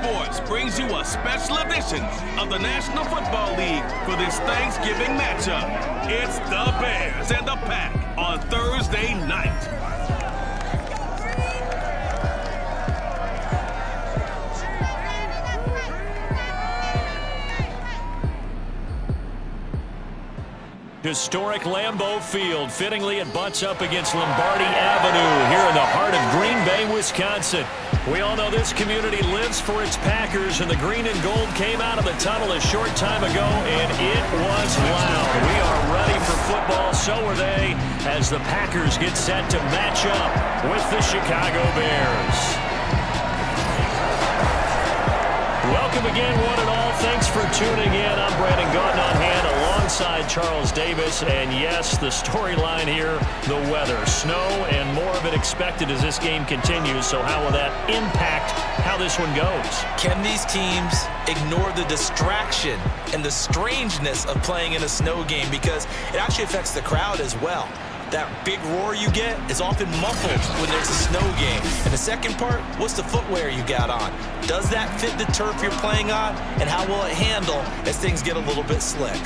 Sports brings you a special edition of the National Football League for this Thanksgiving matchup. It's the Bears and the Pack on Thursday night. Historic Lambeau Field. Fittingly, it butts up against Lombardi Avenue here in the heart of Green Bay, Wisconsin. We all know this community lives for its Packers, and the green and gold came out of the tunnel a short time ago, and it was loud. We are ready for football, so are they, as the Packers get set to match up with the Chicago Bears. Welcome again, one and all. Thanks for tuning in. I'm Brandon Gautin on hand alongside Charles Davis. And yes, the storyline here, the weather. Snow and more of it expected as this game continues. So how will that impact how this one goes? Can these teams ignore the distraction and the strangeness of playing in a snow game? Because it actually affects the crowd as well. That big roar you get is often muffled when there's a snow game. And the second part, what's the footwear you got on? Does that fit the turf you're playing on? And how will it handle as things get a little bit slick?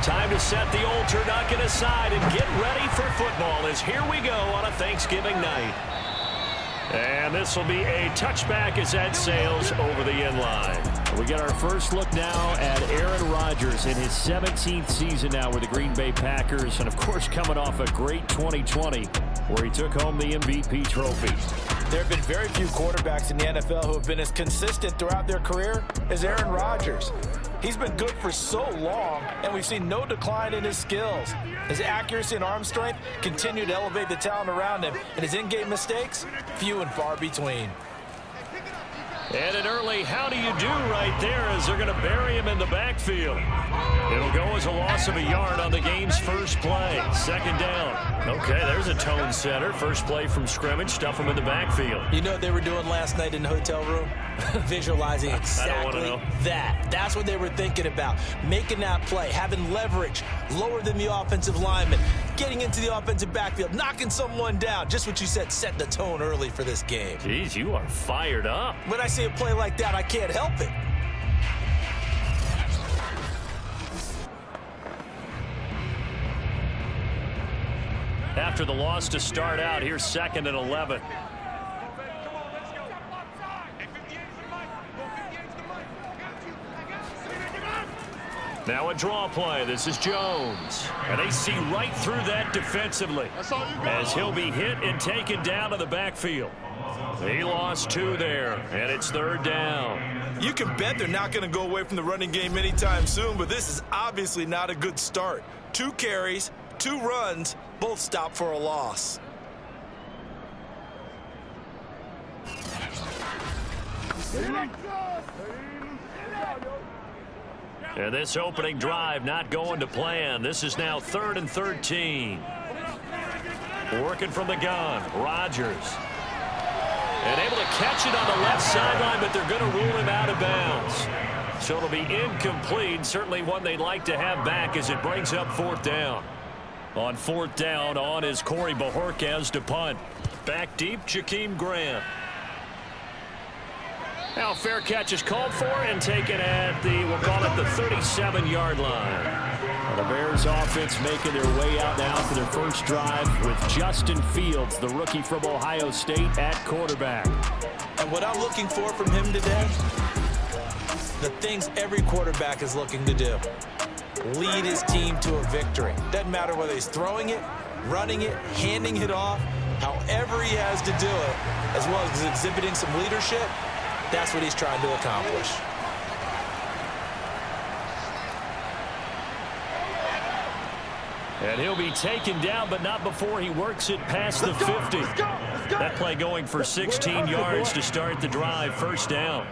Time to set the old turducken aside and get ready for football as here we go on a Thanksgiving night. And this will be a touchback as that sails over the end line. We get our first look now at Aaron Rodgers in his 17th season now with the Green Bay Packers. And, of course, coming off a great 2020 where he took home the MVP trophy. There have been very few quarterbacks in the NFL who have been as consistent throughout their career as Aaron Rodgers. He's been good for so long, and we've seen no decline in his skills. His accuracy and arm strength continue to elevate the talent around him, and his in-game mistakes, few and far between. And an early how do you do right there as they're going to bury him in the backfield. It'll go as a loss of a yard on the game's first play. Second down. Okay, there's a tone setter. First play from scrimmage. Stuff him in the backfield. You know what they were doing last night in the hotel room? Visualizing exactly that. That's what they were thinking about. Making that play, having leverage, lower than the offensive lineman, getting into the offensive backfield, knocking someone down. Just what you said, set the tone early for this game. Jeez, you are fired up. When I see a play like that, I can't help it. After the loss to start out, here's 2nd and 11. Now a draw play. This is Jones. And they see right through that defensively as he'll be hit and taken down to the backfield. He lost 2 there, and it's 3rd down. You can bet they're not going to go away from the running game anytime soon, but this is obviously not a good start. 2 carries, 2 runs, both stop for a loss. And this opening drive not going to plan. This is now 3rd and 13. Working from the gun, Rodgers. And able to catch it on the left sideline, but they're going to rule him out of bounds. So it'll be incomplete. Certainly one they'd like to have back as it brings up 4th down. On 4th down, on is Corey Bajorquez to punt. Back deep, Jakeem Grant. Now fair catch is called for and taken at the, we'll call it the 37-yard line. And the Bears offense making their way out now for their first drive with Justin Fields, the rookie from Ohio State, at quarterback. And what I'm looking for from him today, the things every quarterback is looking to do. Lead his team to a victory. Doesn't matter whether he's throwing it, running it, handing it off, however he has to do it, as well as exhibiting some leadership. That's what he's trying to accomplish. And he'll be taken down, but not before he works it past the 50. That play going for 16 yards to start the drive. 1st down.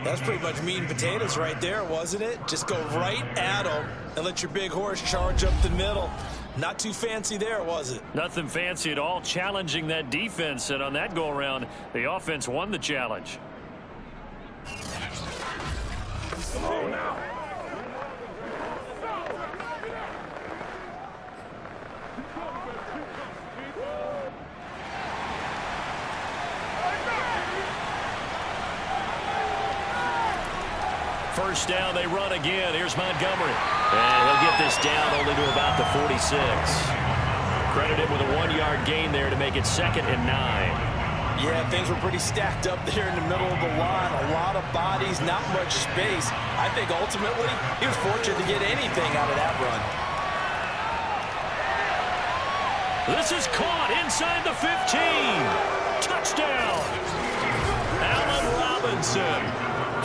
That's pretty much meat and potatoes right there, wasn't it? Just go right at him and let your big horse charge up the middle. Not too fancy there, was it? Nothing fancy at all. Challenging that defense, and on that go-around, the offense won the challenge. First down, they run again. Here's Montgomery. And he'll get this down only to about the 46. Credit him with a 1-yard gain there to make it 2nd and 9. Yeah, things were pretty stacked up there in the middle of the line. A lot of bodies, not much space. I think ultimately he was fortunate to get anything out of that run. This is caught inside the 15. Touchdown. Allen Robinson.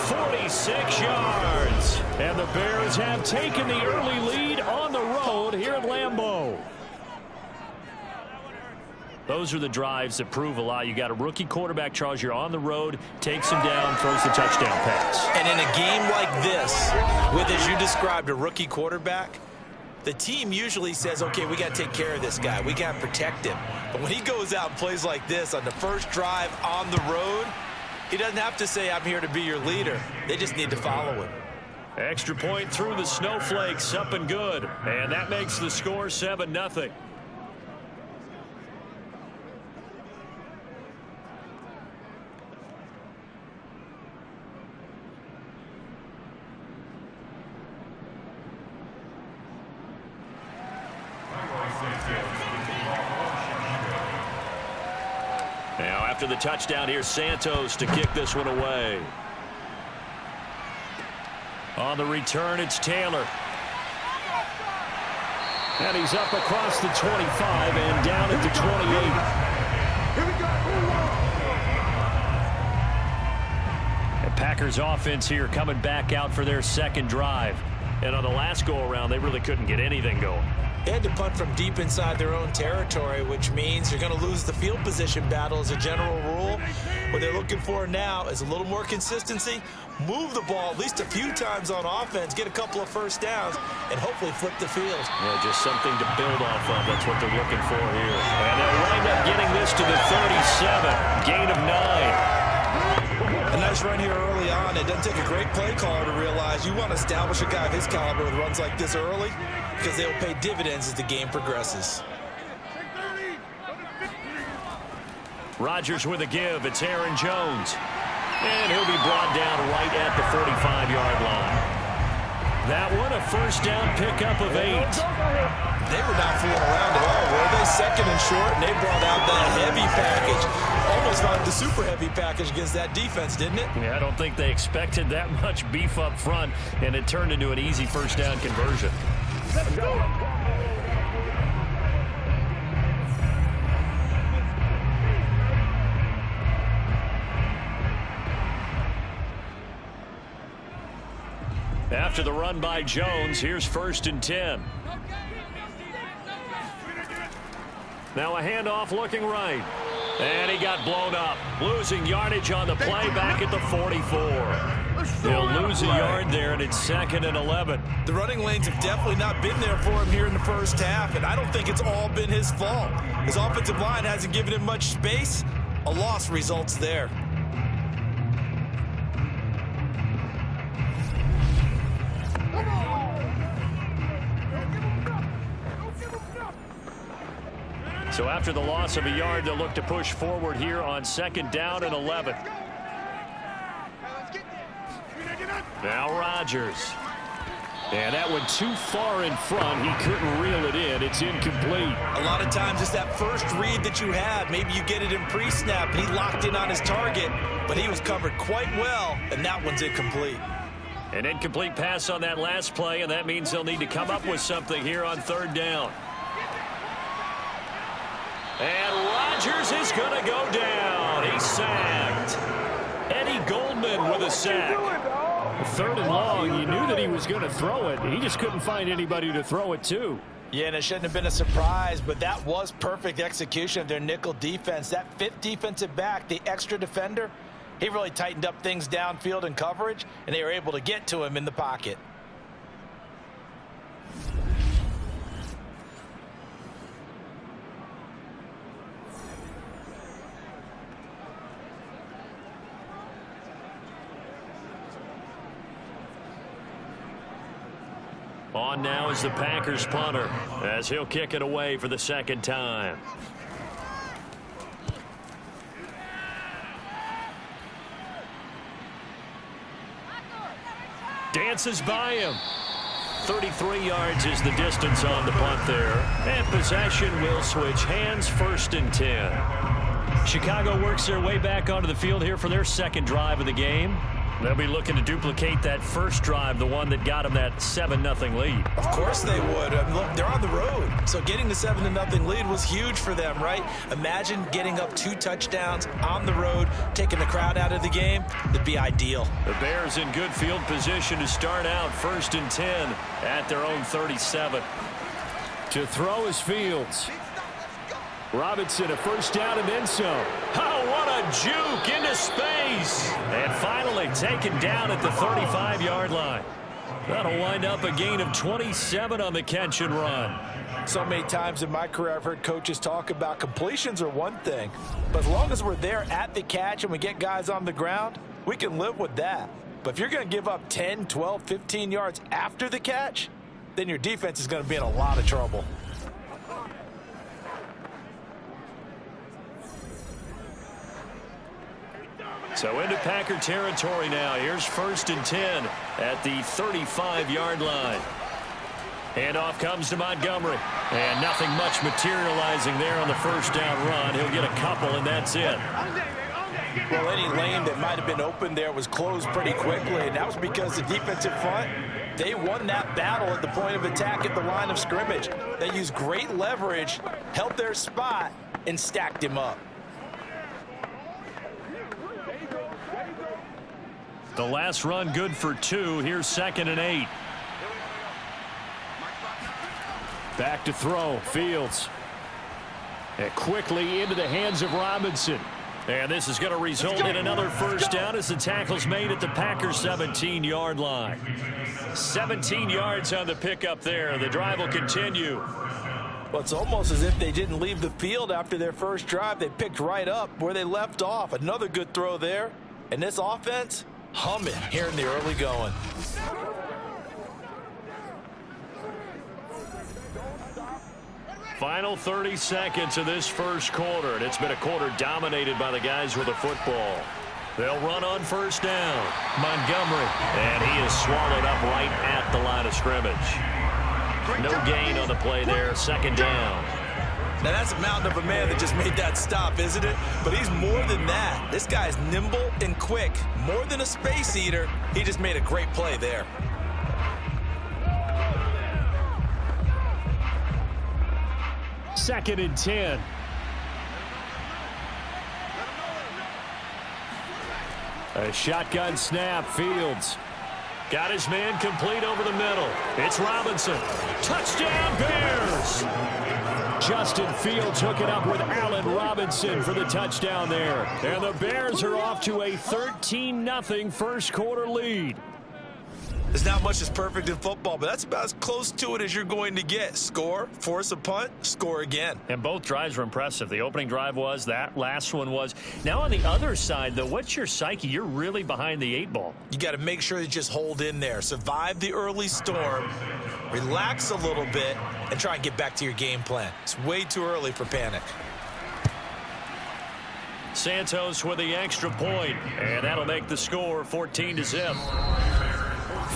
46 yards. And the Bears have taken the early lead on the road here at Lambeau. Those are the drives that prove a lot. You got a rookie quarterback, Charles. You're on the road, takes him down, throws the touchdown pass. And in a game like this, with, as you described, a rookie quarterback, the team usually says, okay, we got to take care of this guy. We got to protect him. But when he goes out and plays like this on the first drive on the road, he doesn't have to say, I'm here to be your leader. They just need to follow him. Extra point through the snowflakes, up and good. And that makes the score 7-0. Now after the touchdown, here's Santos to kick this one away. On the return, it's Taylor. And he's up across the 25 and down at the 28. And Packers offense here coming back out for their second drive. And on the last go-around, they really couldn't get anything going. They had to punt from deep inside their own territory, which means you're going to lose the field position battle as a general rule. What they're looking for now is a little more consistency, move the ball at least a few times on offense, get a couple of first downs, and hopefully flip the field. Yeah, just something to build off of. That's what they're looking for here. And they'll wind up getting this to the 37. Gain of 9. A nice run here early on. It doesn't take a great play caller to realize you want to establish a guy of his caliber with runs like this early because they will pay dividends as the game progresses. Rodgers with a give. It's Aaron Jones. And he'll be brought down right at the 45-yard line. That one, a first down pickup of 8. They were not fooling around at all, were they? Second and short, and they brought out that heavy package. Almost like the super heavy package against that defense, didn't it? Yeah, I don't think they expected that much beef up front, and it turned into an easy first down conversion. Let's go. After the run by Jones, here's 1st and 10. Now a handoff looking right. And he got blown up. Losing yardage on the play back at the 44. He'll lose a yard there, and it's 2nd and 11. The running lanes have definitely not been there for him here in the first half, and I don't think it's all been his fault. His offensive line hasn't given him much space. A loss results there. So after the loss of a yard, they'll look to push forward here on 2nd down and 11. Now Rodgers. And that one too far in front. He couldn't reel it in. It's incomplete. A lot of times it's that first read that you have. Maybe you get it in pre-snap, and he locked in on his target, but he was covered quite well, and that one's incomplete. An incomplete pass on that last play, and that means they'll need to come up with something here on 3rd down. And Rodgers is going to go down. He's sacked. Eddie Goldman with a sack. 3rd and long. You knew that he was going to throw it. He just couldn't find anybody to throw it to. Yeah, and it shouldn't have been a surprise, but that was perfect execution of their nickel defense. That 5th defensive back, the extra defender, he really tightened up things downfield in coverage, and they were able to get to him in the pocket. On now is the Packers punter as he'll kick it away for the second time. Dances by him. 33 yards is the distance on the punt there. And possession will switch hands, 1st and 10. Chicago works their way back onto the field here for their second drive of the game. They'll be looking to duplicate that first drive, the one that got them that 7-0 lead. Of course they would. Look, they're on the road. So getting the 7-0 lead was huge for them, right? Imagine getting up 2 touchdowns on the road, taking the crowd out of the game. It'd be ideal. The Bears in good field position to start out 1st and 10 at their own 37. To throw is Fields. Robinson, a first down and then some. Oh, what a juke into space. And finally taken down at the 35-yard line. That'll wind up a gain of 27 on the catch and run. So many times in my career I've heard coaches talk about completions are one thing, but as long as we're there at the catch and we get guys on the ground, we can live with that. But if you're going to give up 10, 12, 15 yards after the catch, then your defense is going to be in a lot of trouble. So into Packer territory now. Here's 1st and 10 at the 35-yard line. Handoff comes to Montgomery. And nothing much materializing there on the first down run. He'll get a couple, and that's it. Well, any lane that might have been open there was closed pretty quickly, and that was because the defensive front, they won that battle at the point of attack at the line of scrimmage. They used great leverage, held their spot, and stacked him up. The last run good for 2. Here's 2nd and 8. Back to throw. Fields. And quickly into the hands of Robinson. And this is going to result in another first down as the tackle's made at the Packers 17-yard line. 17 yards on the pickup there. The drive will continue. Well, it's almost as if they didn't leave the field after their first drive. They picked right up where they left off. Another good throw there. And this offense, humming here in the early going. Final 30 seconds of this first quarter, and it's been a quarter dominated by the guys with the football. They'll run on first down. Montgomery, and he is swallowed up right at the line of scrimmage. No gain on the play there, 2nd down. Now, that's a mountain of a man that just made that stop, isn't it? But he's more than that. This guy's nimble and quick. More than a space eater. He just made a great play there. Second and 10. A shotgun snap. Fields got his man complete over the middle. It's Robinson. Touchdown, Bears! Justin Fields hooking up with Allen Robinson for the touchdown there. And the Bears are off to a 13-0 first quarter lead. There's not much that's perfect in football, but that's about as close to it as you're going to get. Score, force a punt, score again. And both drives were impressive. The opening drive was, that last one was. Now on the other side, though, what's your psyche? You're really behind the 8 ball. You got to make sure you just hold in there. Survive the early storm, relax a little bit, and try and get back to your game plan. It's way too early for panic. Santos with the extra point, and that'll make the score 14-0.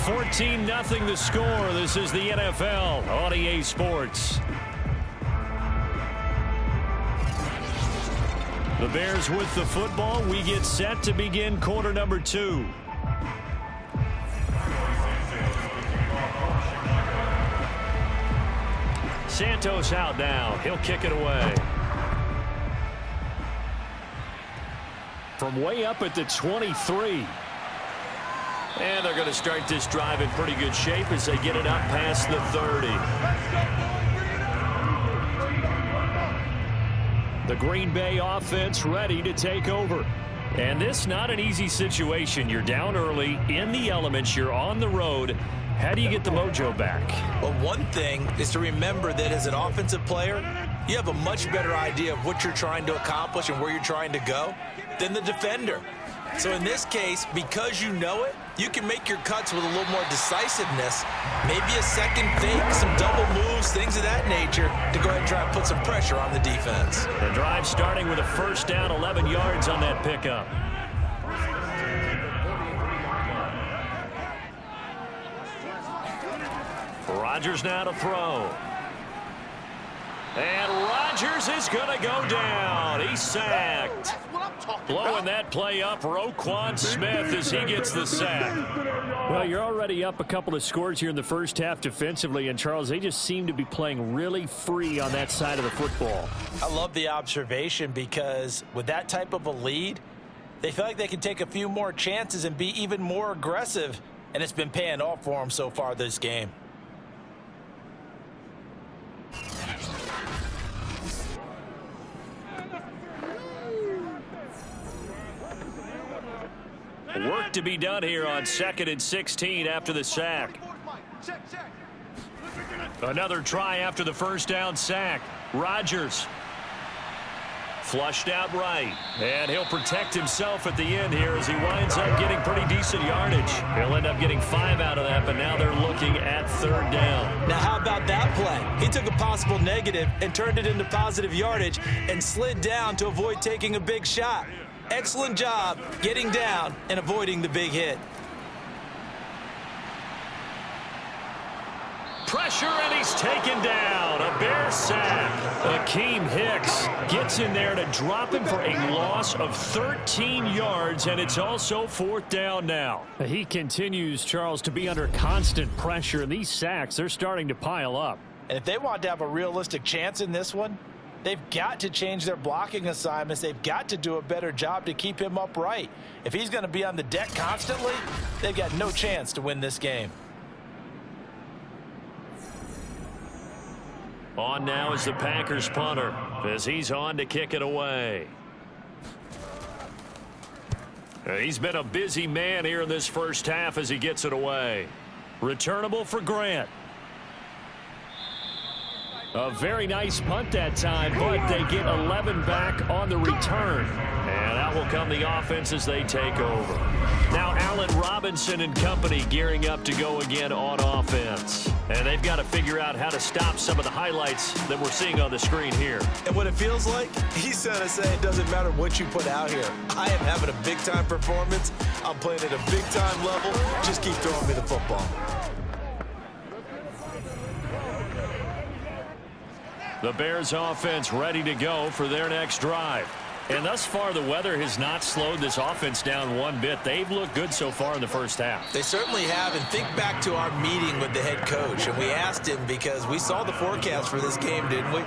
14-0 the score. This is the NFL on EA Sports. The Bears with the football. We get set to begin quarter number 2. Santos out now. He'll kick it away. From way up at the 23. And they're going to start this drive in pretty good shape as they get it up past the 30. The Green Bay offense ready to take over. And this not an easy situation. You're down early, in the elements, you're on the road. How do you get the mojo back? Well, one thing is to remember that as an offensive player, you have a much better idea of what you're trying to accomplish and where you're trying to go than the defender. So in this case, because you know it, you can make your cuts with a little more decisiveness. Maybe a second fake, some double moves, things of that nature to go ahead and try and put some pressure on the defense. The drive starting with a first down, 11 yards on that pickup. Rodgers now to throw. And Rodgers is going to go down. He's sacked. Blowing that play up, Roquan Smith as he gets the sack. Well, you're already up a couple of scores here in the first half defensively, and Charles, they just seem to be playing really free on that side of the football. I love the observation because with that type of a lead, they feel like they can take a few more chances and be even more aggressive, and it's been paying off for them so far this game. Work to be done here on 2nd and 16 after the sack. Another try after the first down sack. Rodgers flushed out right, and he'll protect himself at the end here as he winds up getting pretty decent yardage. He'll end up getting 5 out of that, but now they're looking at 3rd down. Now how about that play? He took a possible negative and turned it into positive yardage and slid down to avoid taking a big shot. Excellent job getting down and avoiding the big hit. Pressure, and he's taken down. A Bear sack. Akeem Hicks gets in there to drop him for a loss of 13 yards, and it's also 4th down now. He continues, Charles, to be under constant pressure, and these sacks, they're starting to pile up. And if they want to have a realistic chance in this one, they've got to change their blocking assignments. They've got to do a better job to keep him upright. If he's going to be on the deck constantly, they've got no chance to win this game. On now is the Packers punter as he's on to kick it away. He's been a busy man here in this first half as he gets it away. Returnable for Grant. A very nice punt that time, but they get 11 back on the return. And out will come the offense as they take over. Now Allen Robinson and company gearing up to go again on offense. And they've got to figure out how to stop some of the highlights that we're seeing on the screen here. And what it feels like, he's going to say it doesn't matter what you put out here. I am having a big-time performance. I'm playing at a big-time level. Just keep throwing me the football. The Bears offense ready to go for their next drive. And thus far, the weather has not slowed this offense down one bit. They've looked good so far in the first half. They certainly have, and think back to our meeting with the head coach, and we asked him because we saw the forecast for this game, didn't we?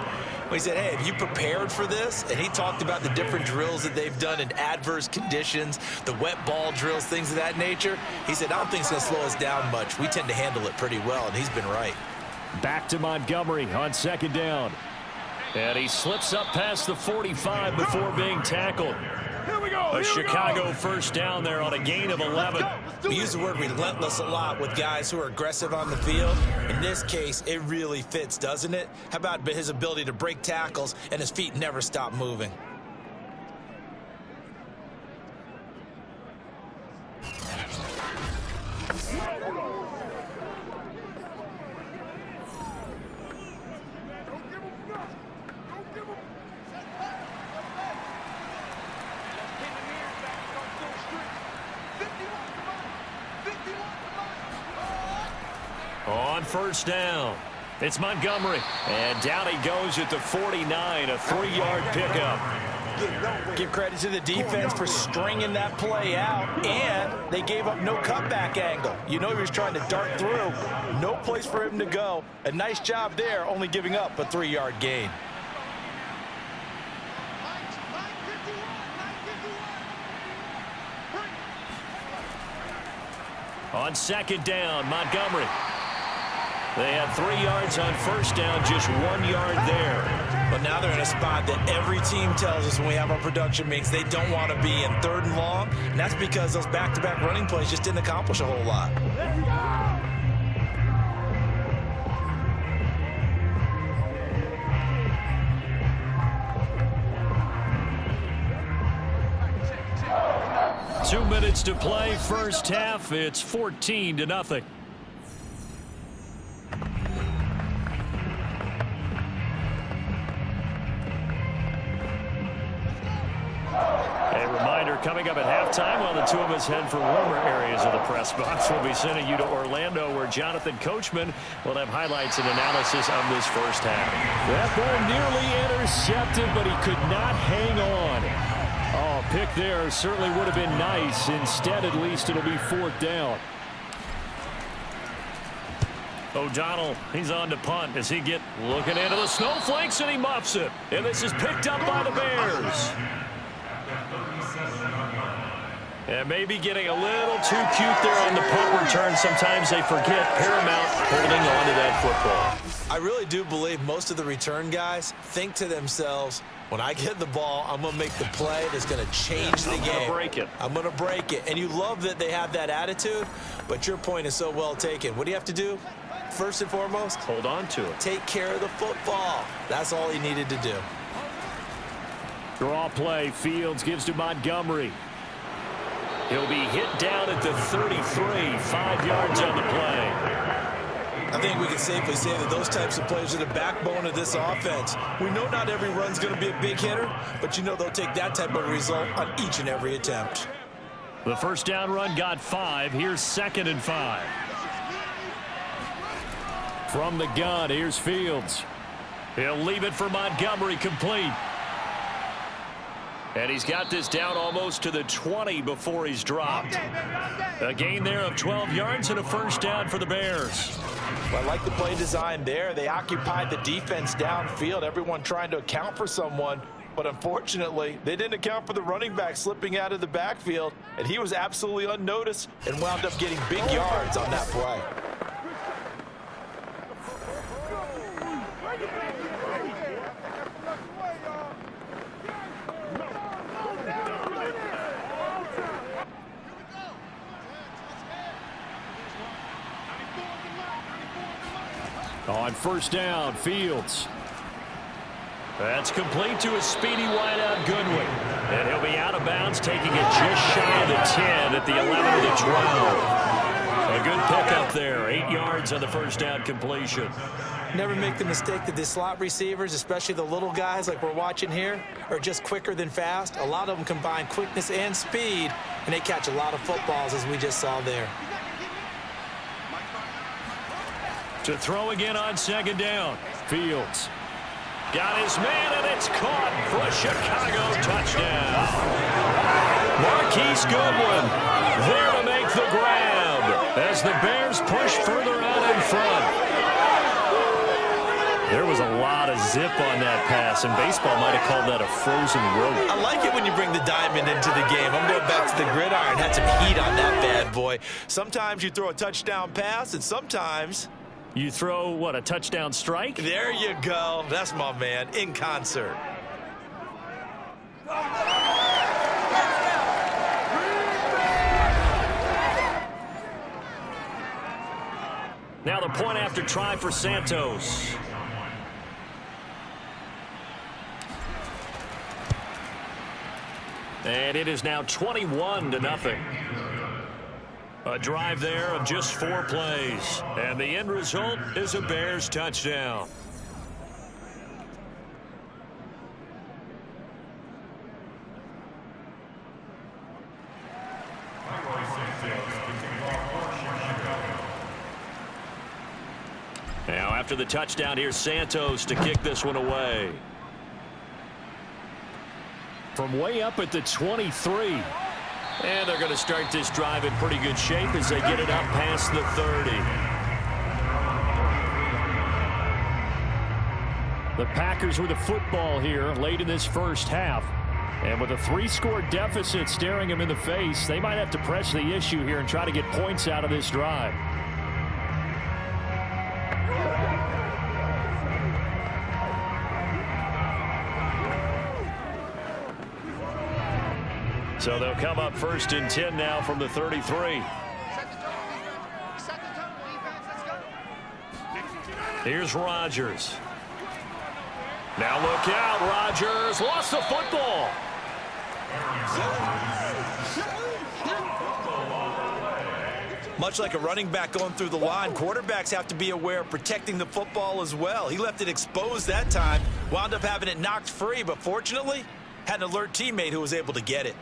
We said, hey, have you prepared for this? And he talked about the different drills that they've done in adverse conditions, the wet ball drills, things of that nature. He said, I don't think it's going to slow us down much. We tend to handle it pretty well, and he's been right. Back to Montgomery on 2nd down. And he slips up past the 45 before being tackled. A Chicago first down there on a gain of 11. We use the word relentless a lot with guys who are aggressive on the field. In this case, it really fits, doesn't it? How about his ability to break tackles and his feet never stop moving? On first down, it's Montgomery. And down he goes at the 49, a 3-yard pickup. Give credit to the defense for stringing that play out, and they gave up no cutback angle. You know he was trying to dart through. No place for him to go. A nice job there, only giving up a 3-yard gain. On 2nd down, Montgomery. They had 3 yards on first down, just 1 yard there. But now they're in a spot that every team tells us when we have our production meetings they don't want to be in 3rd and long. And that's because those back-to-back running plays just didn't accomplish a whole lot. 2 minutes to play, first half. It's 14-0. A reminder coming up at halftime while the two of us head for warmer areas of the press box. We'll be sending you to Orlando where Jonathan Coachman will have highlights and analysis of this first half. That ball nearly intercepted, but he could not hang on. Oh, pick there certainly would have been nice. Instead, at least it'll be 4th down. O'Donnell, he's on to punt as he get looking into the snowflakes, and he muffs it. And this is picked up by the Bears. And maybe getting a little too cute there on the punt return. Sometimes they forget Paramount holding on to that football. I really do believe most of the return guys think to themselves, when I get the ball, I'm going to make the play that's going to change the game. I'm going to break it. I'm going to break it. And you love that they have that attitude, but your point is so well taken. What do you have to do? First and foremost, hold on to it. Take care of the football. That's all he needed to do. Draw play. Fields gives to Montgomery. He'll be hit down at the 33, 5 yards on the play. I think we can safely say that those types of plays are the backbone of this offense. We know not every run's going to be a big hitter, but you know they'll take that type of result on each and every attempt. The first down run got 5. Here's 2nd and 5. From the gun, here's Fields. He'll leave it for Montgomery, complete. And he's got this down almost to the 20 before he's dropped. A gain there of 12 yards and a first down for the Bears. Well, I like the play design there. They occupied the defense downfield, everyone trying to account for someone. But unfortunately, they didn't account for the running back slipping out of the backfield, and he was absolutely unnoticed and wound up getting big yards on that play. On first down, Fields. That's complete to a speedy wideout Goodwin. And he'll be out of bounds, taking it just shy of the 10 at the 11 of the 12. A good pickup there. 8 yards on the first down completion. Never make the mistake that the slot receivers, especially the little guys like we're watching here, are just quicker than fast. A lot of them combine quickness and speed, and they catch a lot of footballs, as we just saw there. To throw again on 2nd down. Fields. Got his man, and it's caught for a Chicago touchdown. Marquise Goodwin there to make the grab as the Bears push further out in front. There was a lot of zip on that pass, and baseball might have called that a frozen rope. I like it when you bring the diamond into the game. I'm going back to the gridiron. Had some heat on that bad boy. Sometimes you throw a touchdown pass, and sometimes you throw, what, a touchdown strike? There you go. That's my man, in concert. Now the point after try for Santos. And it is now 21-0. A drive there of just 4 plays. And the end result is a Bears touchdown. Now after the touchdown, here's Santos to kick this one away. From way up at the 23. And they're going to start this drive in pretty good shape as they get it up past the 30. The Packers with the football here late in this first half. And with a 3-score deficit staring them in the face, they might have to press the issue here and try to get points out of this drive. So they'll come up 1st and 10 now from the 33. Here's Rodgers. Now look out, Rodgers lost the football. Much like a running back going through the line, quarterbacks have to be aware of protecting the football as well. He left it exposed that time, wound up having it knocked free, but fortunately, had an alert teammate who was able to get it.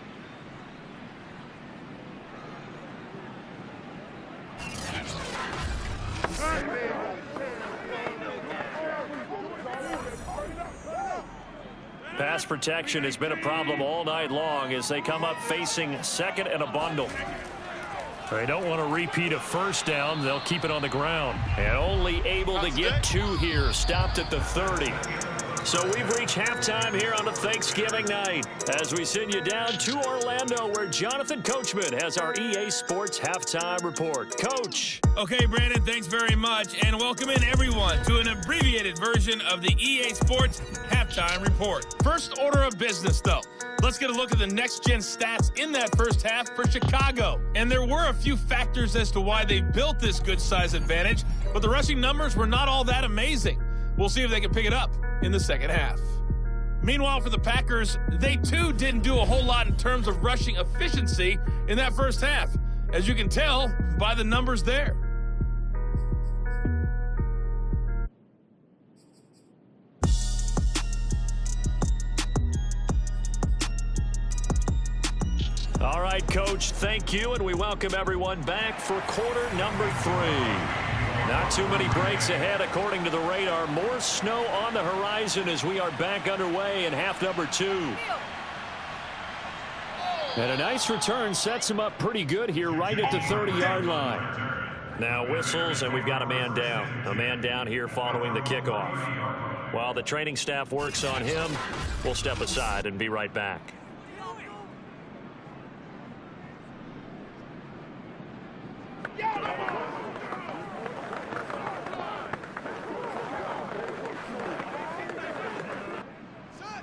Pass protection has been a problem all night long as they come up facing second and a bundle. They don't want to repeat a first down. They'll keep it on the ground. And only able to get 2 here. Stopped at the 30. So we've reached halftime here on a Thanksgiving night as we send you down to Orlando where Jonathan Coachman has our EA Sports Halftime Report. Coach. Okay, Brandon, thanks very much. And welcome in, everyone, to an abbreviated version of the EA Sports Halftime Report. First order of business, though. Let's get a look at the next-gen stats in that first half for Chicago. And there were a few factors as to why they built this good size advantage, but the rushing numbers were not all that amazing. We'll see if they can pick it up in the second half. Meanwhile, for the Packers, they too didn't do a whole lot in terms of rushing efficiency in that first half, as you can tell by the numbers there. All right, Coach, thank you, and we welcome everyone back for quarter number 3. Not too many breaks ahead according to the radar. More snow on the horizon as we are back underway in half number 2. And a nice return sets him up pretty good here right at the 30-yard line. Now whistles, and we've got a man down. A man down here following the kickoff. While the training staff works on him, we'll step aside and be right back.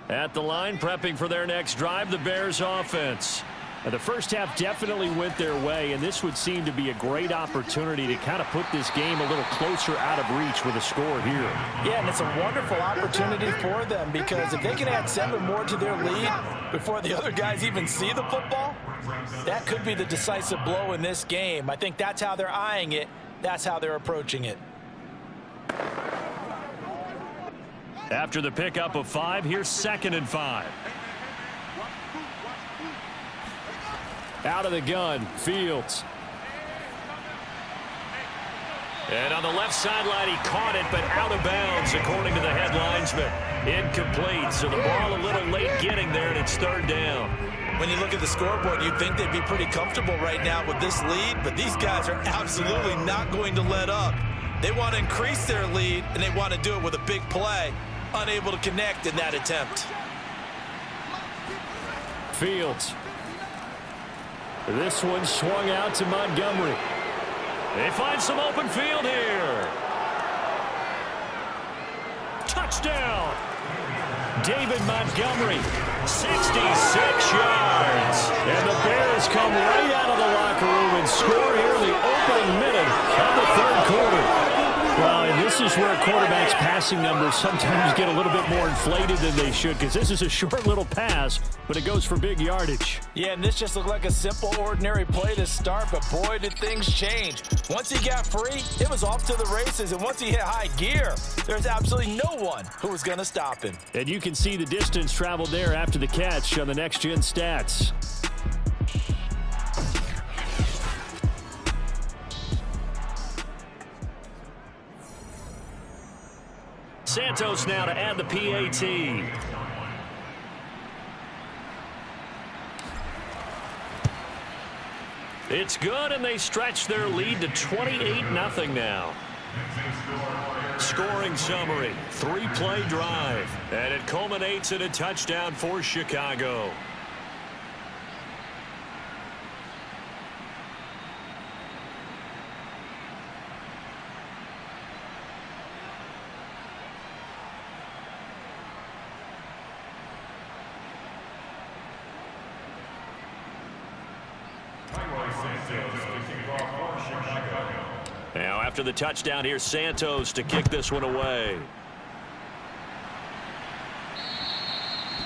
At the line, prepping for their next drive, the Bears offense. The first half definitely went their way, and this would seem to be a great opportunity to kind of put this game a little closer out of reach with a score here. Yeah, and it's a wonderful opportunity for them because if they can add 7 more to their lead before the other guys even see the football, that could be the decisive blow in this game. I think that's how they're eyeing it. That's how they're approaching it. After the pickup of 5, here's 2nd and 5. Out of the gun, Fields. And on the left sideline, he caught it, but out of bounds, according to the head linesman. Incomplete, so the ball a little late getting there, and it's 3rd down. When you look at the scoreboard, you'd think they'd be pretty comfortable right now with this lead, but these guys are absolutely not going to let up. They want to increase their lead, and they want to do it with a big play. Unable to connect in that attempt. Fields. This one swung out to Montgomery. They find some open field here. Touchdown. David Montgomery, 66 yards. And the Bears come right out of the locker room and score here in the opening minute of the 3rd quarter. Well, and this is where quarterbacks' passing numbers sometimes get a little bit more inflated than they should because this is a short little pass, but it goes for big yardage. Yeah, and this just looked like a simple, ordinary play to start, but boy, did things change. Once he got free, it was off to the races, and once he hit high gear, there's absolutely no one who was going to stop him. And you can see the distance traveled there after the catch on the next-gen stats. Santos now to add the PAT. It's good, and they stretch their lead to 28-0 now. Scoring summary, 3-play drive, and it culminates in a touchdown for Chicago. Now after the touchdown, here's Santos to kick this one away.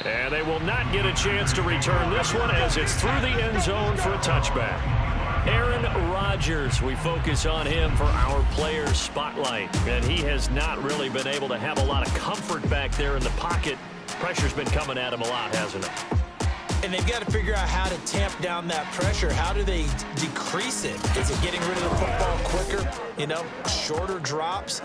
And they will not get a chance to return this one as it's through the end zone for a touchback. Aaron Rodgers, we focus on him for our players spotlight. And he has not really been able to have a lot of comfort back there in the pocket. Pressure's been coming at him a lot, hasn't it? And they've got to figure out how to tamp down that pressure. How do they decrease it? Is it getting rid of the football quicker? You know, shorter drops?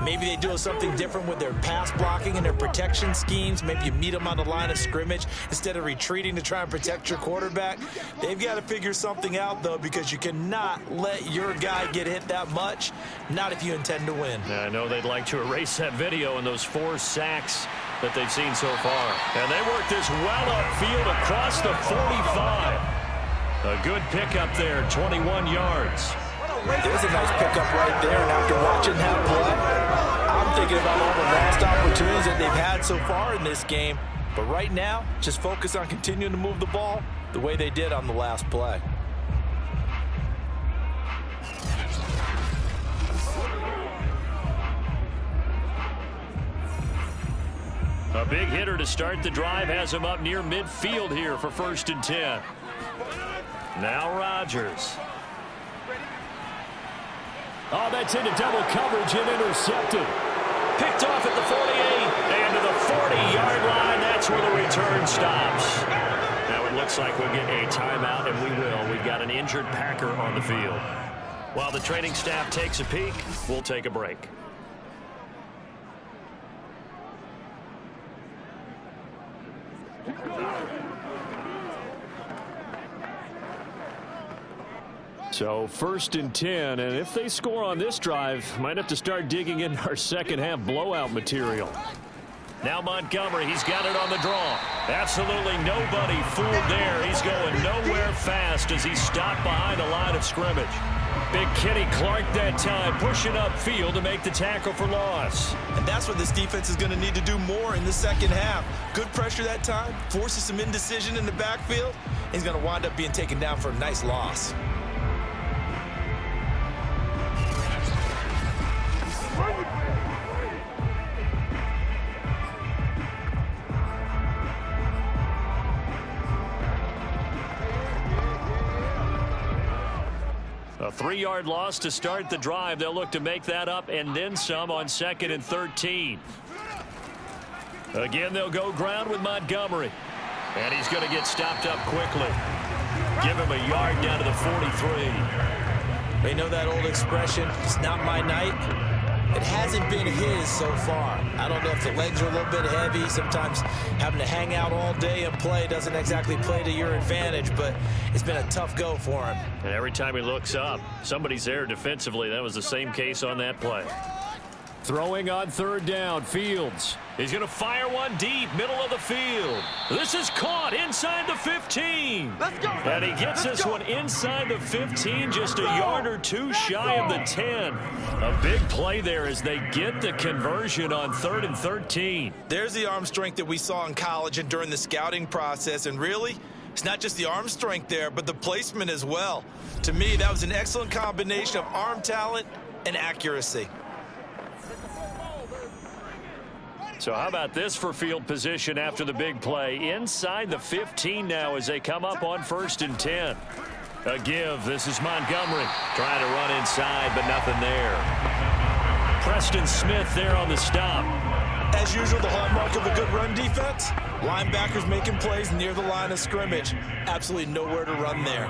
Maybe they do something different with their pass blocking and their protection schemes. Maybe you meet them on the line of scrimmage instead of retreating to try and protect your quarterback. They've got to figure something out, though, because you cannot let your guy get hit that much, not if you intend to win. Now, I know they'd like to erase that video and those 4 sacks that they've seen so far. And they work this well upfield across the 45. A good pickup there, 21 yards. There's a nice pickup right there, and after watching that play, I'm thinking about all the lost opportunities that they've had so far in this game. But right now, just focus on continuing to move the ball the way they did on the last play. A big hitter to start the drive has him up near midfield here for 1st and 10. Now Rodgers. Oh, that's into double coverage and intercepted. Picked off at the 48 and to the 40-yard line. That's where the return stops. Now it looks like we'll get a timeout, and we will. We've got an injured Packer on the field. While the training staff takes a peek, we'll take a break. So 1st and 10, and if they score on this drive, might have to start digging in our second half blowout material. Now Montgomery, he's got it on the draw. Absolutely nobody fooled there. He's going nowhere fast as he's stopped behind the line of scrimmage. Big Kenny Clark that time, pushing upfield to make the tackle for loss. And that's what this defense is going to need to do more in the second half. Good pressure that time, forces some indecision in the backfield. He's going to wind up being taken down for a nice loss. A 3-yard loss to start the drive. They'll look to make that up and then some on 2nd and 13. Again, they'll go ground with Montgomery. And he's going to get stopped up quickly. Give him a yard down to the 43. They know that old expression, it's not my night. It hasn't been his so far. I don't know if the legs are a little bit heavy. Sometimes having to hang out all day and play doesn't exactly play to your advantage, but it's been a tough go for him. And every time he looks up, somebody's there defensively. That was the same case on that play. Throwing on 3rd down, Fields. He's going to fire one deep, middle of the field. This is caught inside the 15. Let's go. And he gets this one inside the 15, just a yard or 2 shy of the 10. A big play there as they get the conversion on 3rd and 13. There's the arm strength that we saw in college and during the scouting process. And really, it's not just the arm strength there, but the placement as well. To me, that was an excellent combination of arm talent and accuracy. So how about this for field position after the big play? Inside the 15 now as they come up on 1st and 10. A give. This is Montgomery trying to run inside, but nothing there. Preston Smith there on the stop. As usual, the hallmark of a good run defense, linebackers making plays near the line of scrimmage. Absolutely nowhere to run there.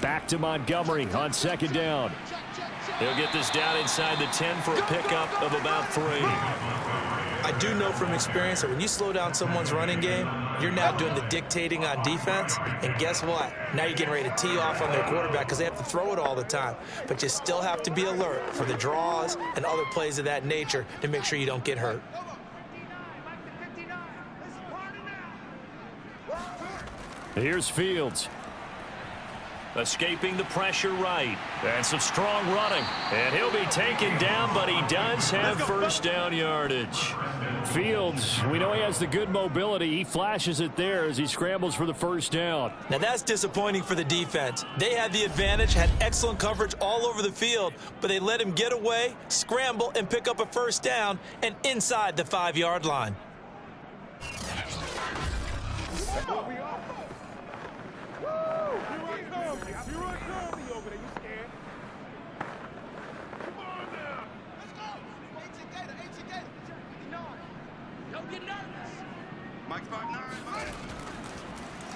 Back to Montgomery on 2nd down. He'll get this down inside the 10 for a pickup of about 3. I do know from experience that when you slow down someone's running game, you're now doing the dictating on defense. And guess what? Now you're getting ready to tee off on their quarterback because they have to throw it all the time. But you still have to be alert for the draws and other plays of that nature to make sure you don't get hurt. Here's Fields. Escaping the pressure right. And some strong running. And he'll be taken down, but he does have first down yardage. Fields, we know he has the good mobility. He flashes it there as he scrambles for the first down. Now that's disappointing for the defense. They had the advantage, had excellent coverage all over the field, but they let him get away, scramble, and pick up a first down and inside the 5-yard line.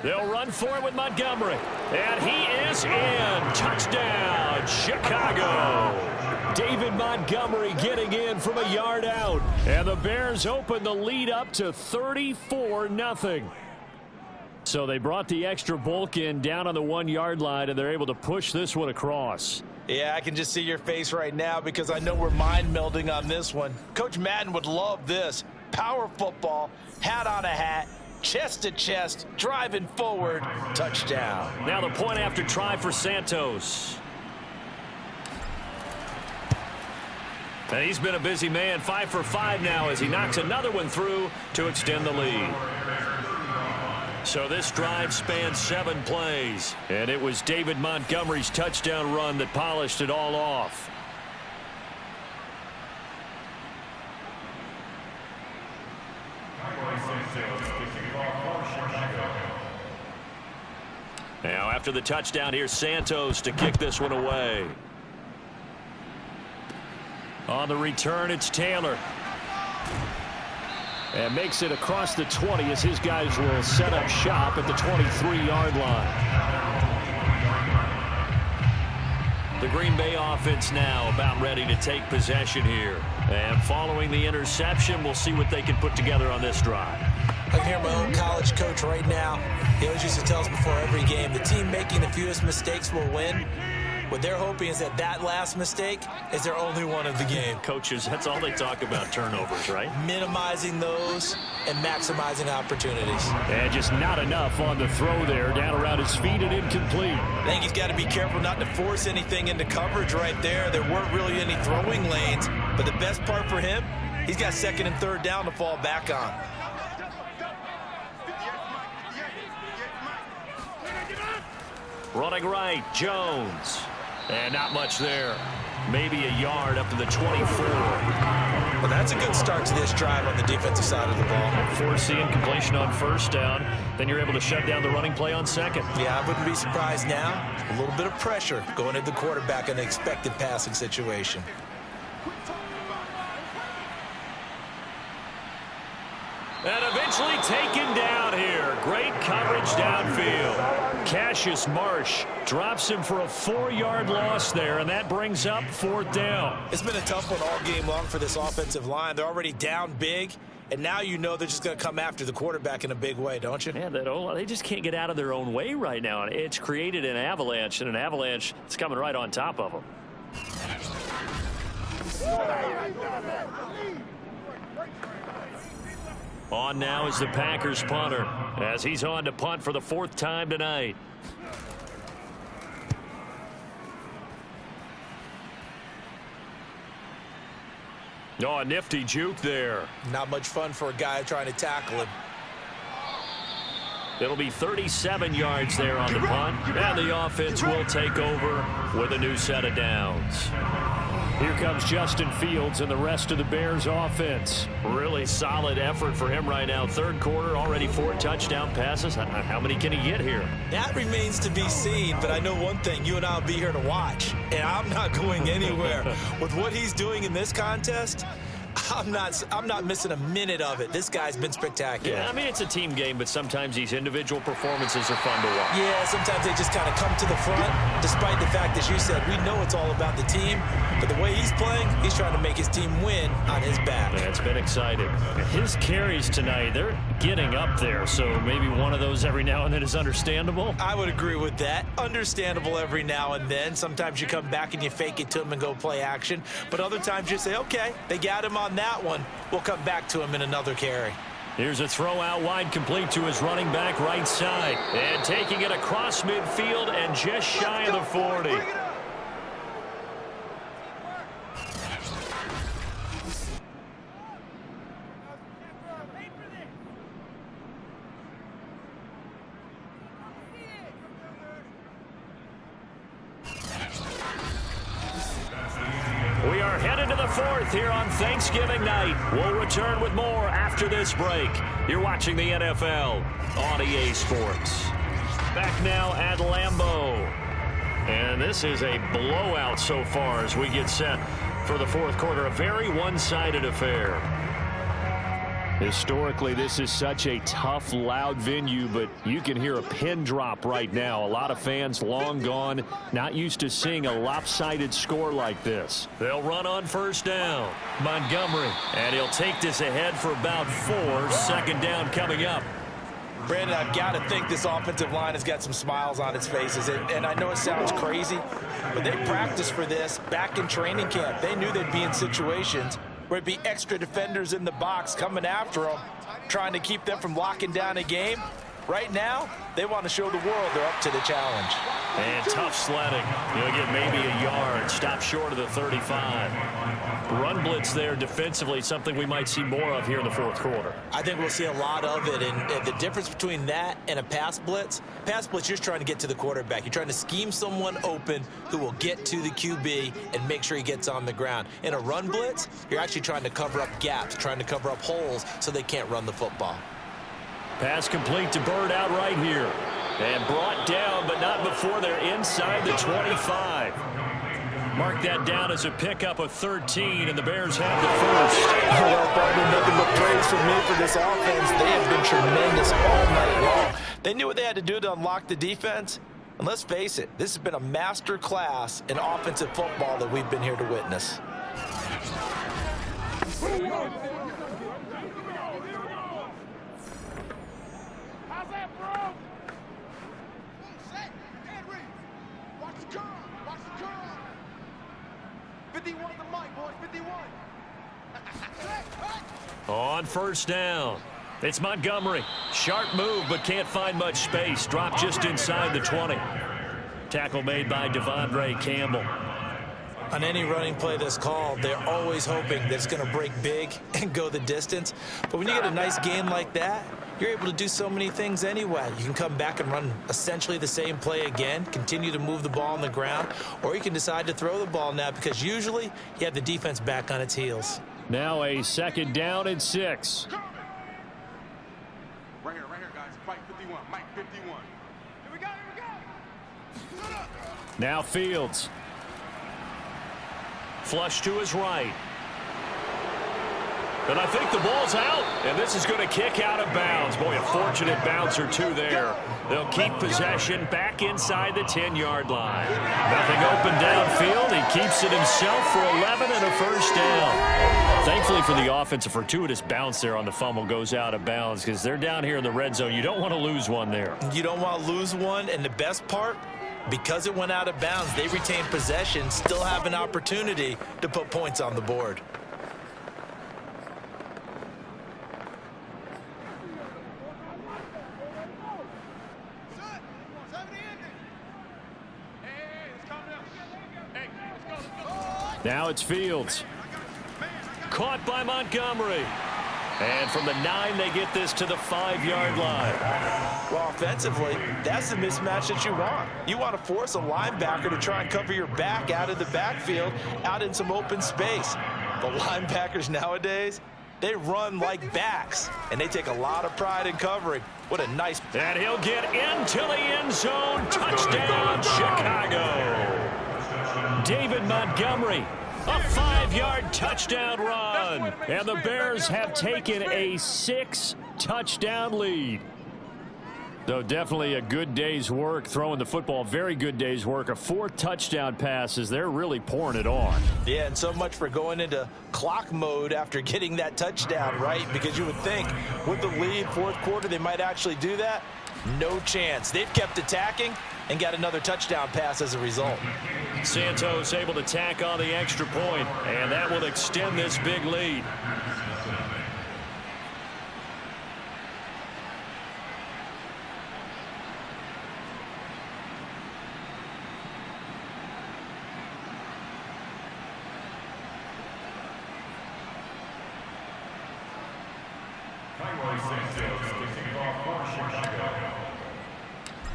They'll run for it with Montgomery. And he is in. Touchdown, Chicago. David Montgomery getting in from a yard out. And the Bears open the lead up to 34-0. So they brought the extra bulk in down on the 1-yard line, and they're able to push this one across. Yeah, I can just see your face right now because I know we're mind melding on this one. Coach Madden would love this. Power football, hat on a hat, chest to chest, driving forward, touchdown. Now the point after try for Santos. And he's been a busy man, 5 for 5 now as he knocks another one through to extend the lead. So this drive spans 7 plays, and it was David Montgomery's touchdown run that polished it all off. Now after the touchdown, here's Santos to kick this one away. On the return, it's Taylor. And makes it across the 20 as his guys will set up shop at the 23-yard line. The Green Bay offense now about ready to take possession here. And following the interception, we'll see what they can put together on this drive. I can hear my own college coach right now. He always used to tell us before every game, the team making the fewest mistakes will win. What they're hoping is that last mistake is their only one of the game. Coaches, that's all they talk about, turnovers, right? Minimizing those and maximizing opportunities. And just not enough on the throw there, down around his feet and incomplete. I think he's got to be careful not to force anything into coverage right there. There weren't really any throwing lanes, but the best part for him, he's got 2nd and 3rd down to fall back on. Running right, Jones. And not much there. Maybe a yard up to the 24. Well, that's a good start to this drive on the defensive side of the ball. Forcing completion on 1st down. Then you're able to shut down the running play on 2nd. Yeah, I wouldn't be surprised now. A little bit of pressure going at the quarterback in an expected passing situation. And eventually taken down here. Great coverage downfield. Cassius Marsh drops him for a 4-yard loss there, and that brings up 4th down. It's been a tough one all game long for this offensive line. They're already down big, and now you know they're just going to come after the quarterback in a big way, don't you? Man, they just can't get out of their own way right now. It's created an avalanche, and an avalanche is coming right on top of them. On now is the Packers punter as he's on to punt for the 4th time tonight. Oh, a nifty juke there. Not much fun for a guy trying to tackle him. It'll be 37 yards there on the punt, and the offense will take over with a new set of downs. Here comes Justin Fields and the rest of the Bears offense. Really solid effort for him right now. 3rd quarter, already 4 touchdown passes. How many can he get here? That remains to be seen, but I know one thing. You and I will be here to watch, and I'm not going anywhere. With what he's doing in this contest, I'm not missing a minute of it. This guy's been spectacular. Yeah, I mean, it's a team game, but sometimes these individual performances are fun to watch. Yeah, sometimes they just kind of come to the front, despite the fact, as you said, we know it's all about the team. But the way he's playing, he's trying to make his team win on his back. Yeah, it's been exciting. His carries tonight, they're getting up there, so maybe one of those every now and then is understandable. I would agree with that. Understandable every now and then. Sometimes you come back and you fake it to him and go play action. But other times you say, okay, they got him on that one. We'll come back to him in another carry. Here's a throw out wide complete to his running back right side. And taking it across midfield and just shy of the 40. We are headed to the 4th here on Thanksgiving night. We'll return with more after this break. You're watching the NFL on EA Sports. Back now at Lambeau. And this is a blowout so far as we get set for the 4th quarter. A very one-sided affair. Historically, this is such a tough, loud venue, but you can hear a pin drop right now. A lot of fans long gone, not used to seeing a lopsided score like this. They'll run on first down. Montgomery, and he'll take this ahead for about 4. Second down coming up. Brandon, I've got to think this offensive line has got some smiles on its faces. And I know it sounds crazy, but they practiced for this back in training camp. They knew they'd be in situations where it'd be extra defenders in the box coming after them, trying to keep them from locking down a game. Right now, they want to show the world they're up to the challenge. And tough sledding. He'll get maybe a yard. Stop short of the 35. Run blitz there defensively, something we might see more of here in the fourth quarter. I think we'll see a lot of it. And the difference between that and a pass blitz, you're just trying to get to the quarterback. You're trying to scheme someone open who will get to the QB and make sure he gets on the ground. In a run blitz, you're actually trying to cover up gaps, trying to cover up holes so they can't run the football. Pass complete to Bird out right here. And brought down, but not before they're inside the 25. Mark that down as a pickup of 13, and the Bears have the first. Well, Barbara, nothing but praise from me for this offense. They have been tremendous all night long. They knew what they had to do to unlock the defense. And let's face it, this has been a master class in offensive football that we've been here to witness. On first down, it's Montgomery. Sharp move, but can't find much space. Dropped just inside the 20. Tackle made by Devondre Campbell. On any running play that's called, they're always hoping that it's going to break big and go the distance. But when you get a nice game like that, you're able to do so many things anyway. You can come back and run essentially the same play again, continue to move the ball on the ground, or you can decide to throw the ball now because usually you have the defense back on its heels. Now a second down and 6. Right here, guys. Fight 51. Mike 51. Here we go. Now Fields. Flush to his right. And I think the ball's out, and this is going to kick out of bounds. Boy, a fortunate bounce or two there. They'll keep possession back inside the 10-yard line. Nothing open downfield. He keeps it himself for 11 and a first down. Thankfully for the offense, a fortuitous bounce there on the fumble goes out of bounds because they're down here in the red zone. You don't want to lose one there. You don't want to lose one, and the best part, because it went out of bounds, they retain possession, still have an opportunity to put points on the board. Now it's Fields. Caught by Montgomery. And from the 9, they get this to the 5-yard line. Well, offensively, that's the mismatch that you want. You want to force a linebacker to try and cover your back out of the backfield, out in some open space. The linebackers nowadays, they run like backs, and they take a lot of pride in covering. What a nice... And he'll get into the end zone. Touchdown, Chicago. David Montgomery. A 5-yard touchdown run. And the Bears have taken a 6-touchdown lead. So definitely a good day's work throwing the football. Very good day's work. A 4th touchdown pass as they're really pouring it on. Yeah, and so much for going into clock mode after getting that touchdown, right? Because you would think with the lead, fourth quarter, they might actually do that. No chance. They've kept attacking and got another touchdown pass as a result. Santos able to tack on the extra point, and that will extend this big lead.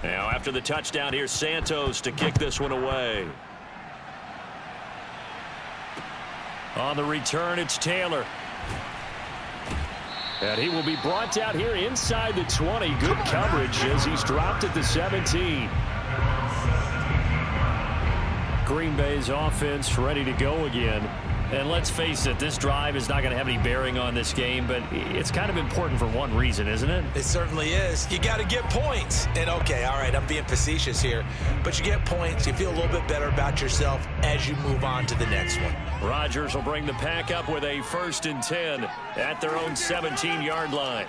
Now, after the touchdown, here's Santos to kick this one away. On the return, it's Taylor. And he will be brought down here inside the 20. Good coverage as he's dropped at the 17. Green Bay's offense ready to go again. And let's face it, this drive is not going to have any bearing on this game, but it's kind of important for one reason, isn't it? It certainly is. You got to get points. And, okay, all right, I'm being facetious here, but you get points. You feel a little bit better about yourself as you move on to the next one. Rodgers will bring the pack up with a 1st and 10 at their own 17-yard line.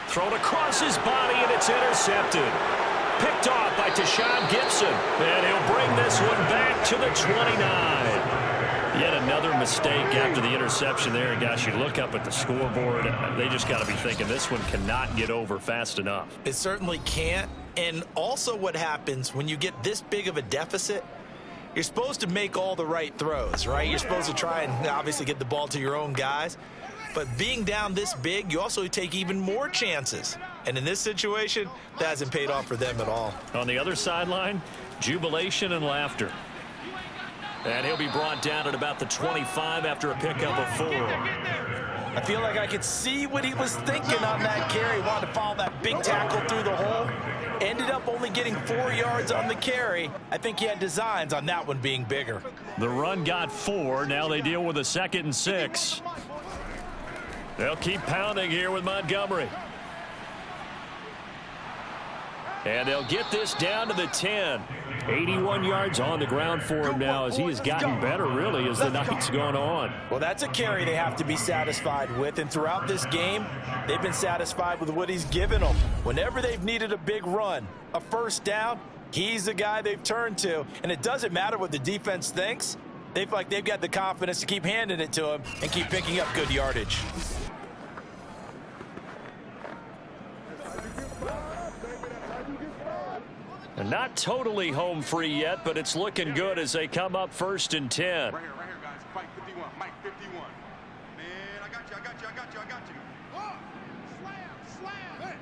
Thrown across his body, and it's intercepted. Picked off by Tashawn Gibson, and he'll bring this one back to the 29. Yet another mistake after the interception there. And gosh, you look up at the scoreboard, they just got to be thinking this one cannot get over fast enough. It certainly can't. And also what happens when you get this big of a deficit, you're supposed to make all the right throws, right? You're supposed to try and obviously get the ball to your own guys. But being down this big, you also take even more chances. And in this situation, that hasn't paid off for them at all. On the other sideline, jubilation and laughter. And he'll be brought down at about the 25 after a pickup of 4. I feel like I could see what he was thinking on that carry. Wanted to follow that big tackle through the hole. Ended up only getting 4 yards on the carry. I think he had designs on that one being bigger. The run got 4. Now they deal with a 2nd and 6. They'll keep pounding here with Montgomery. And they'll get this down to the 10. 81 yards on the ground for him now as he has gotten better, really, as the night's gone on. Well, that's a carry they have to be satisfied with. And throughout this game, they've been satisfied with what he's given them. Whenever they've needed a big run, a 1st down, he's the guy they've turned to. And it doesn't matter what the defense thinks. They feel like they've got the confidence to keep handing it to him and keep picking up good yardage. And not totally home free yet, but it's looking good as they come up 1st and 10. Right here, guys. Fight 51. Mike 51. Man, I got you. Oh, slam.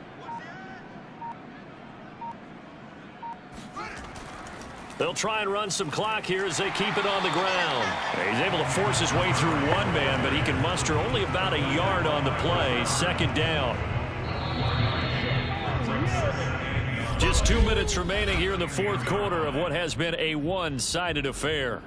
They'll try and run some clock here as they keep it on the ground. He's able to force his way through one man, but he can muster only about a yard on the play. 2nd down. Just 2 minutes remaining here in the 4th quarter of what has been a one-sided affair.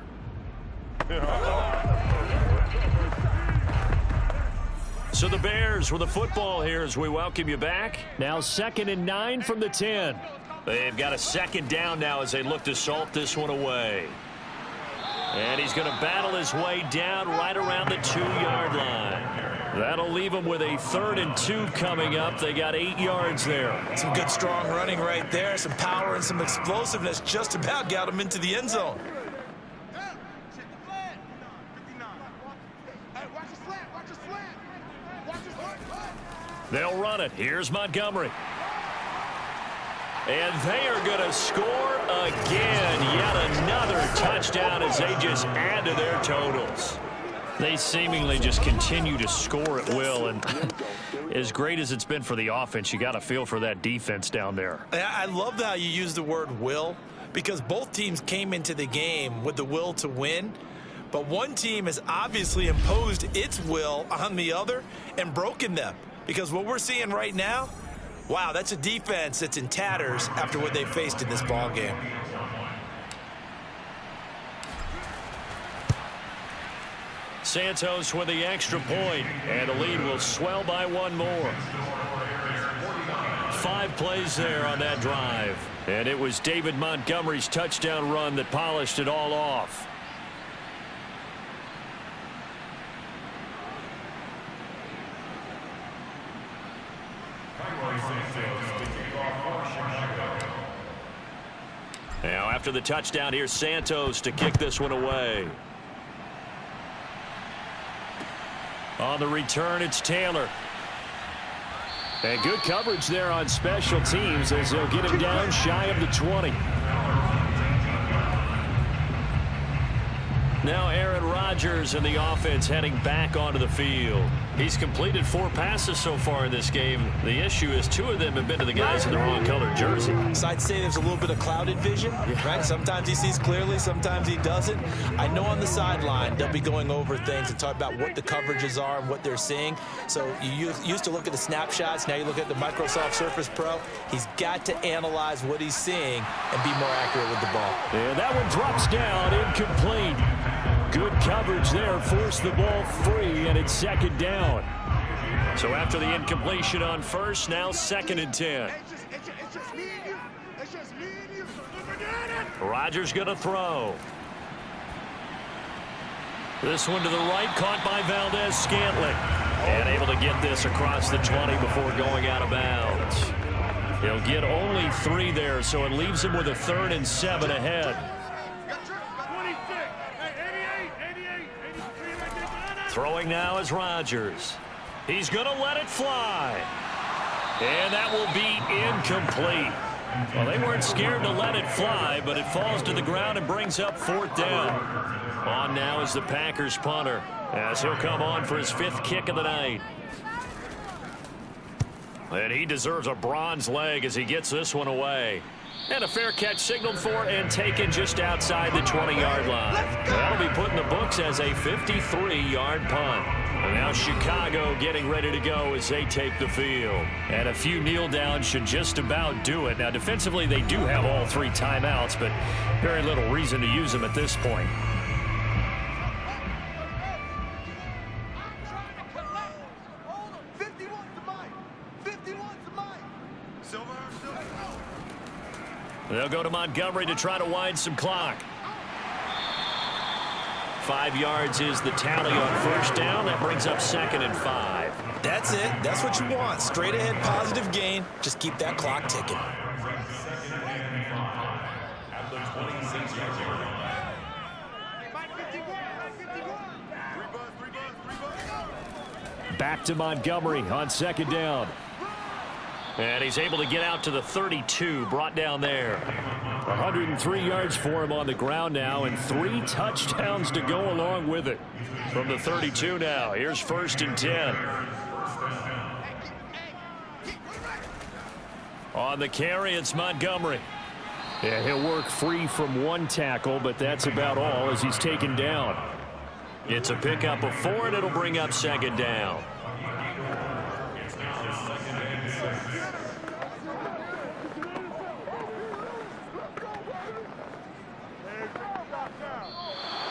So the Bears with the football here as we welcome you back. Now 2nd and 9 from the 10. They've got a 2nd down now as they look to salt this one away. And he's going to battle his way down right around the 2-yard line. That'll leave them with a 3rd and 2 coming up. They got 8 yards there. Some good strong running right there. Some power and some explosiveness just about got him into the end zone. They'll run it. Here's Montgomery. And they are going to score again. Yet another touchdown as they just add to their totals. They seemingly just continue to score at will, and as great as it's been for the offense, you got to feel for that defense down there. I love how you use the word will, because both teams came into the game with the will to win, but one team has obviously imposed its will on the other and broken them, because what we're seeing right now, wow, that's a defense that's in tatters after what they faced in this ball game. Santos with the extra point, and the lead will swell by 1 more. 5 plays there on that drive, and it was David Montgomery's touchdown run that polished it all off. Now after the touchdown, here's Santos to kick this one away. On the return, it's Taylor. And good coverage there on special teams as they'll get him down shy of the 20. Now Aaron Rodgers Rodgers and the offense heading back onto the field. He's completed 4 passes so far in this game. The issue is 2 of them have been to the guys in the wrong colored jersey. So I'd say there's a little bit of clouded vision, right? Sometimes he sees clearly, sometimes he doesn't. I know on the sideline they'll be going over things and talk about what the coverages are and what they're seeing. So you used to look at the snapshots. Now you look at the Microsoft Surface Pro. He's got to analyze what he's seeing and be more accurate with the ball. And that one drops down, incomplete. Good coverage there, forced the ball free, and it's 2nd down. So after the incompletion on first, now 2nd and 10. It's just me and you. It's just me and you. Rodgers going to throw. This one to the right, caught by Valdez-Scantling. And able to get this across the 20 before going out of bounds. He'll get only 3 there, so it leaves him with a 3rd and 7 ahead. Throwing now is Rodgers. He's going to let it fly. And that will be incomplete. Well, they weren't scared to let it fly, but it falls to the ground and brings up 4th down. On now is the Packers punter, as he'll come on for his 5th kick of the night. And he deserves a bronze leg as he gets this one away. And a fair catch signaled for and taken just outside the 20-yard line. That'll be put in the books as a 53-yard punt. And now Chicago getting ready to go as they take the field. And a few kneel downs should just about do it. Now, defensively, they do have all 3 timeouts, but very little reason to use them at this point. They'll go to Montgomery to try to wind some clock. 5 yards is the tally on first down. That brings up 2nd and 5. That's it. That's what you want. Straight ahead, positive gain. Just keep that clock ticking. Back to Montgomery on 2nd down. And he's able to get out to the 32, brought down there. 103 yards for him on the ground now, and 3 touchdowns to go along with it. From the 32 now, here's 1st and 10. On the carry, it's Montgomery. Yeah, he'll work free from 1 tackle, but that's about all as he's taken down. It's a pickup of 4, and it'll bring up 2nd down.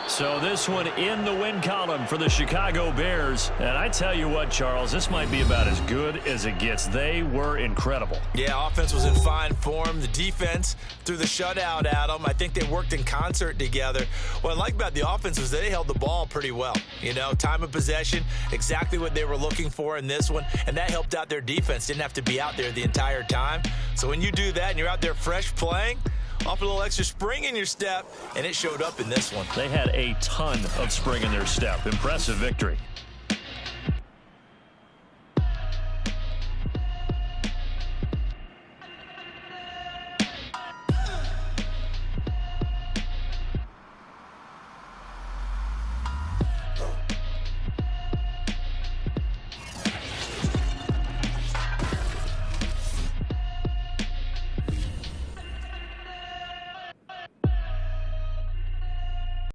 So this one in the win column for the Chicago Bears. And I tell you what, Charles, this might be about as good as it gets. They were incredible. Yeah, offense was in fine form. The defense threw the shutout at them. I think they worked in concert together. What I like about the offense was they held the ball pretty well. You know, time of possession, exactly what they were looking for in this one. And that helped out their defense. Didn't have to be out there the entire time. So when you do that and you're out there fresh playing, off a little extra spring in your step, and it showed up in this one. They had a ton of spring in their step. Impressive victory.